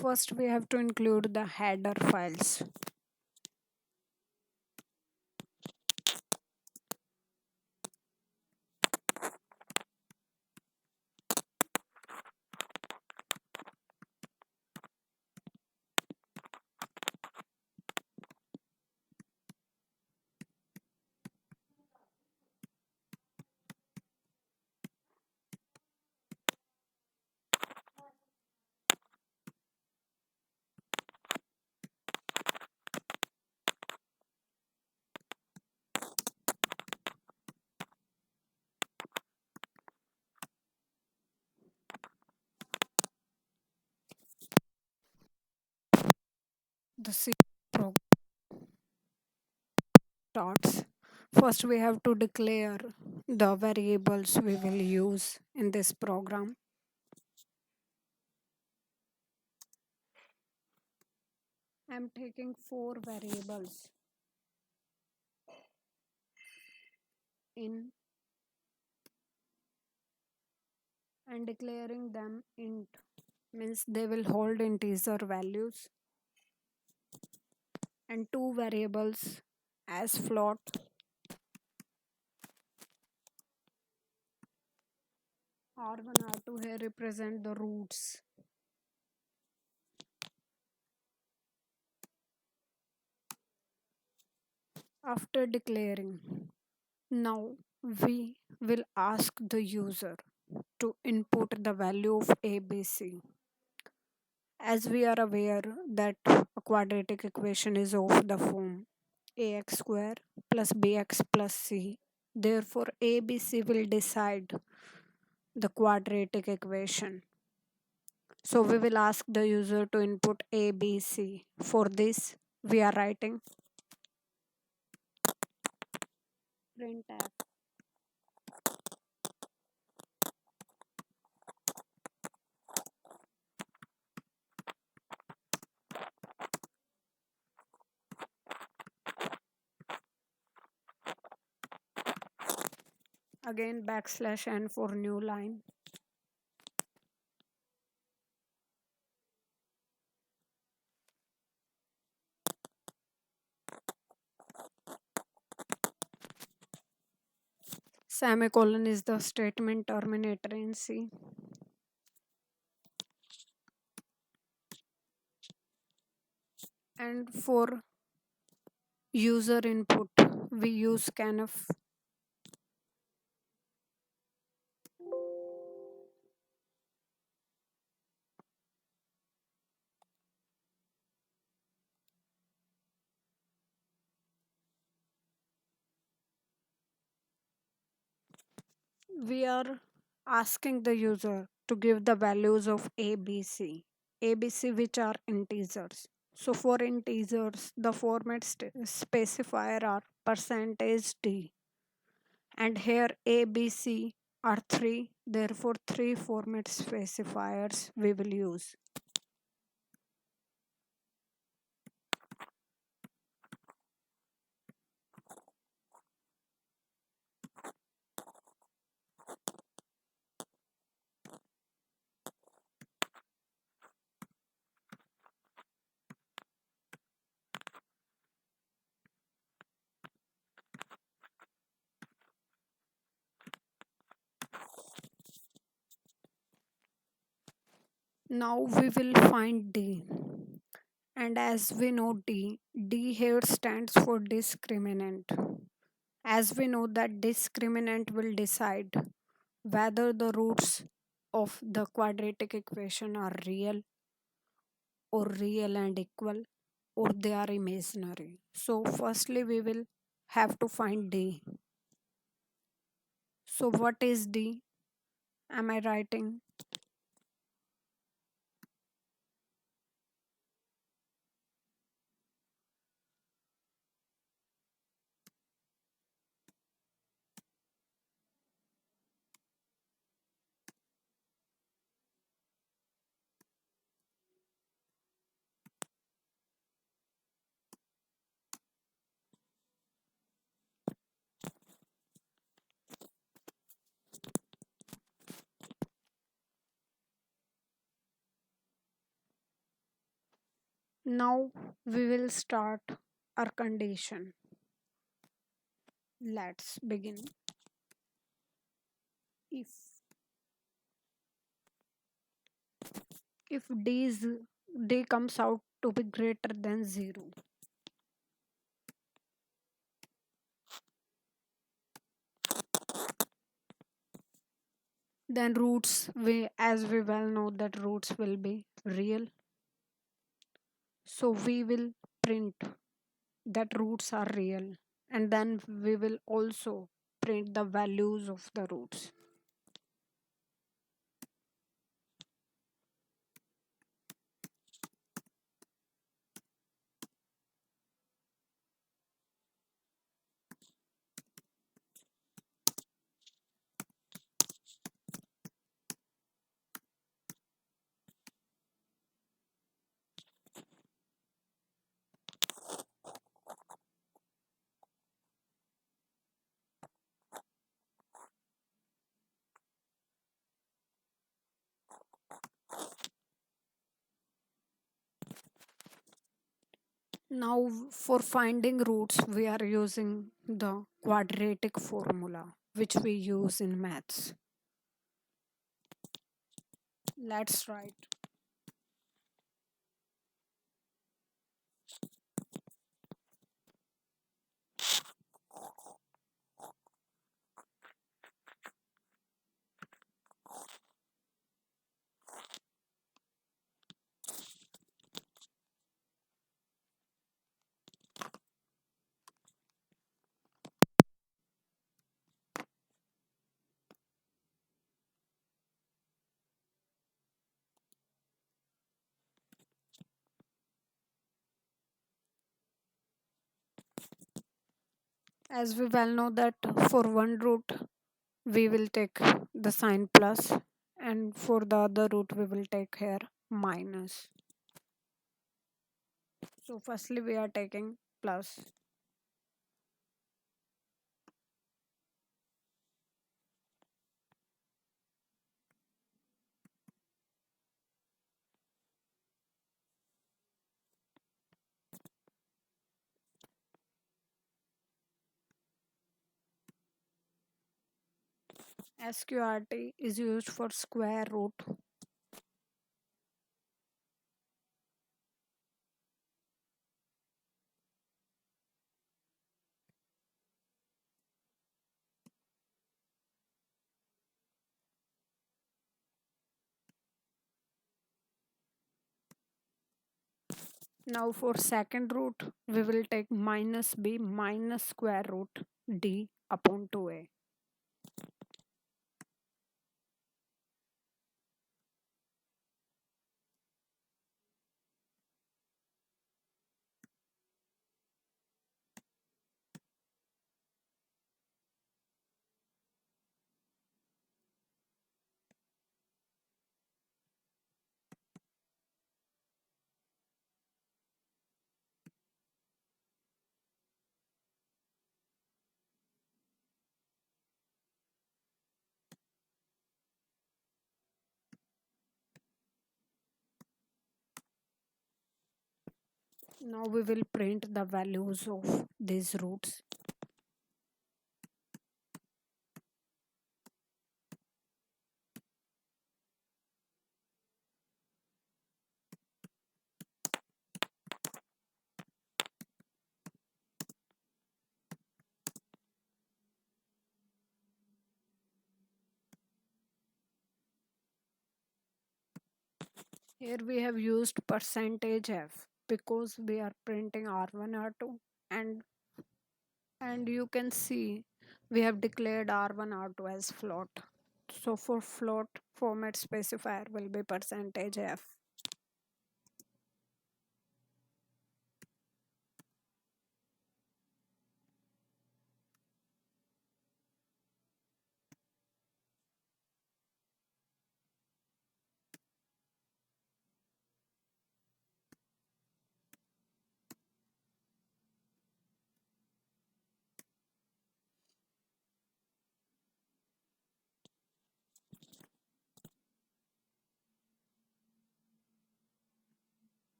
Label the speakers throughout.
Speaker 1: First, we have to include the header files. The C program starts. First, we have to declare the variables we will use in this program. I'm taking four variables in and declaring them int, means they will hold integer values, and two variables as float. R1 R2 here represent the roots. After declaring, now we will ask the user to input the value of ABC. As we are aware that a quadratic equation is of the form ax square plus bx plus c. Therefore, ABC will decide the quadratic equation. So we will ask the user to input ABC. For this, we are writing printf. Again backslash n for new line. Semicolon is the statement terminator in C. And for user input, we use scanf. We are asking the user to give the values of ABC which are integers. So for integers, the format specifier are percentage %d, and here ABC are three. Therefore, three format specifiers we will use. Now we will find D. And as we know D here stands for discriminant. As we know that discriminant will decide whether the roots of the quadratic equation are real or real and equal, or they are imaginary. So firstly we will have to find D. So what is D? Am I writing? Now we will start our condition. Let's begin. If if d comes out to be greater than 0, then roots, we as we well know that roots will be real. So we will print that roots are real, and then we will also print the values of the roots. Now for finding roots we are using the quadratic formula which we use in maths. Let's write. As we well know that for one root we will take the sign plus, and for the other root we will take here minus. So firstly we are taking plus. SQRT is used for square root. Now for second root we will take minus b minus square root d upon 2a. Now we will print the values of these roots. Here we have used percentage f because we are printing R1 R2, and you can see we have declared R1 R2 as float. So for float format specifier will be percentage f.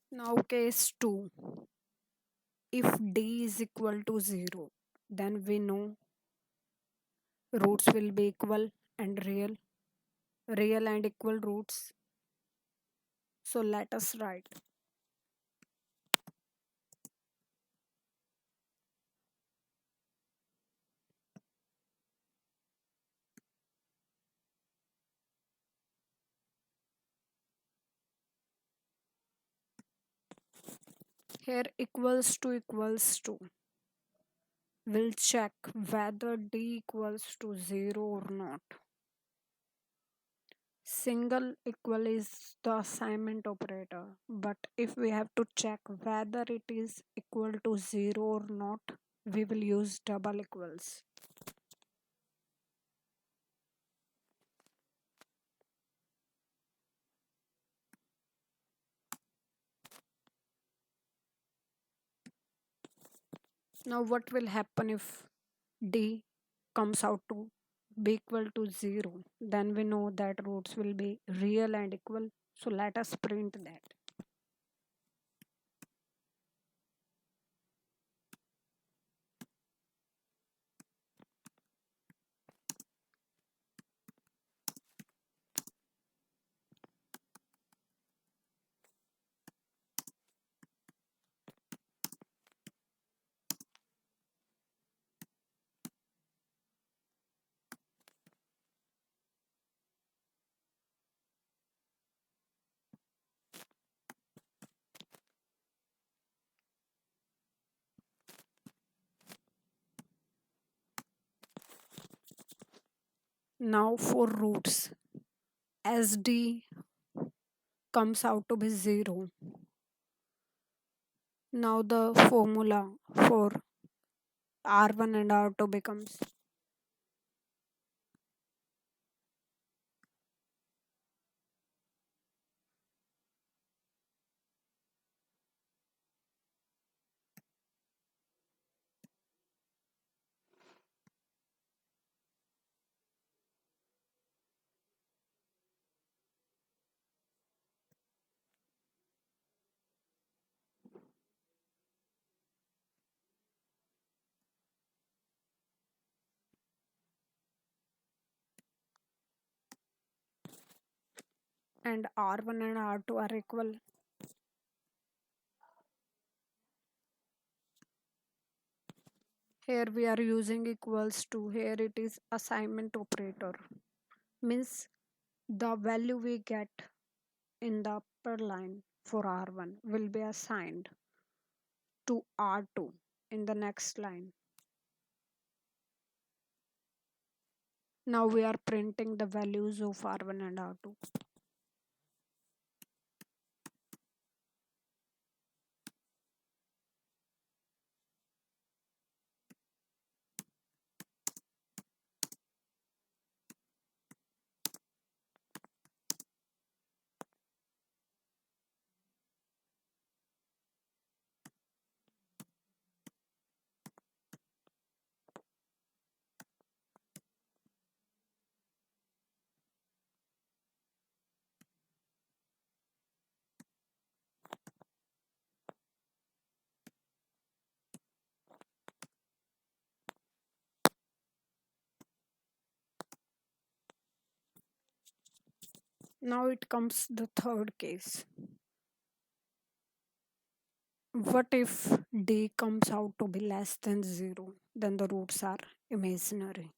Speaker 1: Now case 2. If d is equal to 0, then we know roots will be equal and real and equal roots. So let us write. Here equals to. We'll check whether d equals to 0 or not. Single equal is the assignment operator, but if we have to check whether it is equal to 0 or not, we will use double equals. Now what will happen if d comes out to be equal to 0? Then we know that roots will be real and equal. So let us print that. Now for roots, as d comes out to be 0, now the formula for R1 and R2 becomes, and R1 and R2 are equal. Here we are using equals to. Here it is assignment operator. Means the value we get in the upper line for R1 will be assigned to R2 in the next line. Now we are printing the values of R1 and R2. Now it comes the third case. What if d comes out to be less than 0? Then the roots are imaginary.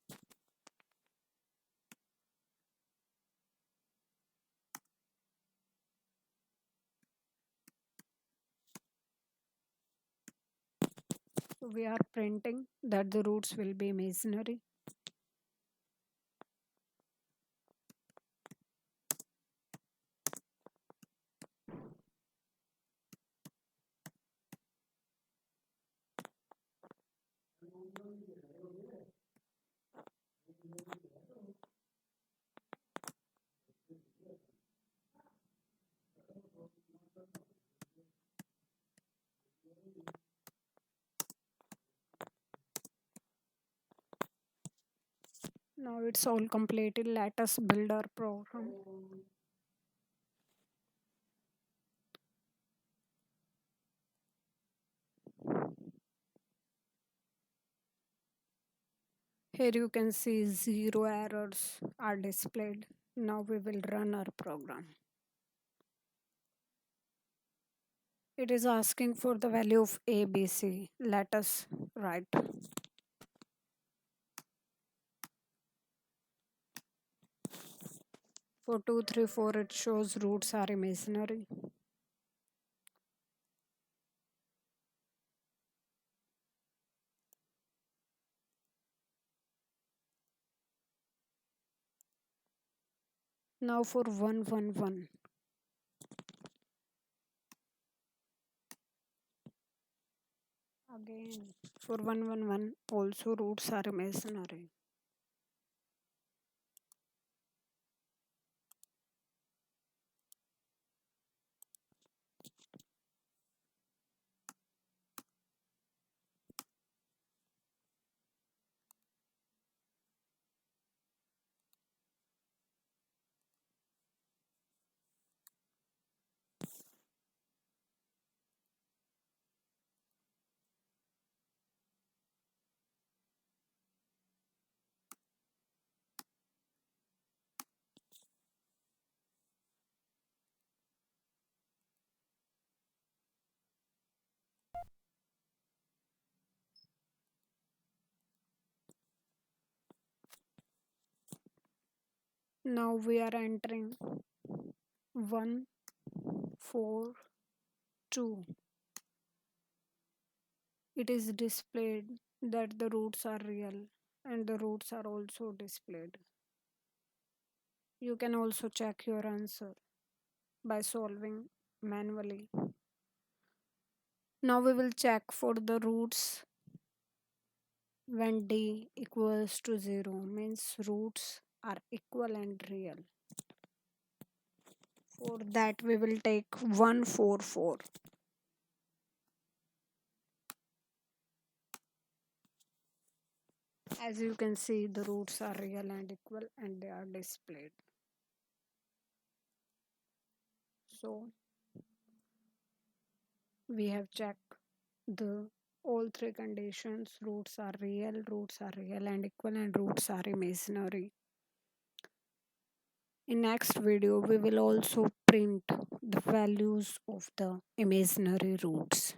Speaker 1: So we are printing that the roots will be imaginary. Now it's all completed. Let us build our program. Here you can see zero errors are displayed. Now we will run our program. It is asking for the value of ABC. Let us write. For 2, 3, 4, it shows roots are imaginary. Now for 1, 1, 1. Again, for 1, 1, 1, also roots are imaginary. Now we are entering 1, 4, 2. It is displayed that the roots are real and the roots are also displayed. You can also check your answer by solving manually. Now we will check for the roots when d equals to 0 means roots are equal and real. For that we will take 1, 4, 4. As you can see, the roots are real and equal and they are displayed. So we have checked the all three conditions. Roots are real and equal, and roots are imaginary. In next video, we will also print the values of the imaginary roots.